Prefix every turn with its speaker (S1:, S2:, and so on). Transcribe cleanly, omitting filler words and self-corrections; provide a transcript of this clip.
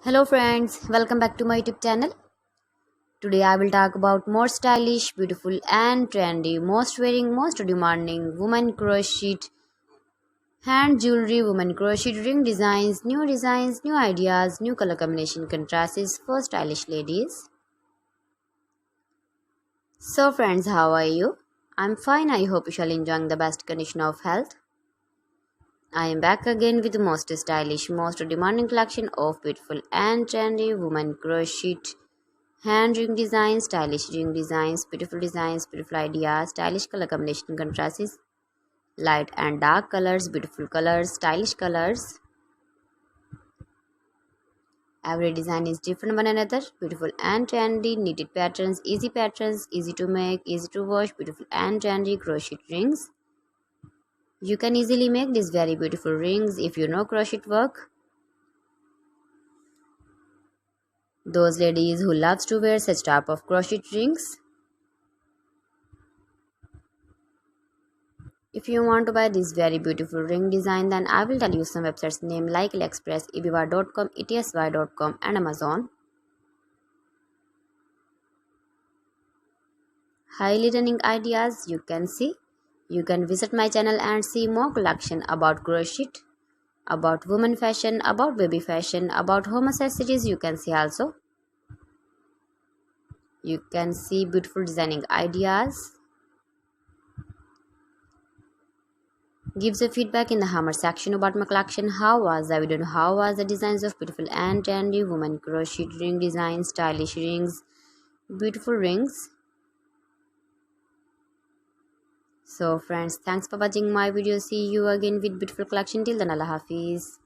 S1: Hello friends, welcome back to my YouTube channel. Today I will talk about more stylish, beautiful and trendy, most wearing, most demanding women crochet hand jewelry, women crochet ring designs, new ideas, new color combination contrasts for stylish ladies. So friends, how are you? I'm fine. I hope you shall enjoying the best condition of health. I am back again with the most stylish, most demanding collection of beautiful and trendy women crochet hand ring designs, stylish ring designs, beautiful ideas, stylish color combination contrasts, light and dark colors, beautiful colors, stylish colors. Every design is different one another, beautiful and trendy, knitted patterns, easy to make, easy to wash, beautiful and trendy crochet rings. You can easily make these very beautiful rings if you know crochet work. Those ladies who loves to wear such type of crochet rings. If you want to buy this very beautiful ring design, then I will tell you some websites name like AliExpress, eBay.com, ETSY.com and Amazon. Highly running ideas you can see. You can visit my channel and see more collection about crochet, about women fashion, about baby fashion, about home accessories you can see also. You can see beautiful designing ideas. Gives a feedback in the hammer section about my collection. How was the video? How was the designs of beautiful and trendy women crochet ring designs, stylish rings, beautiful rings. So friends, thanks for watching my video. See you again with beautiful collection. Till then, Allah Hafiz.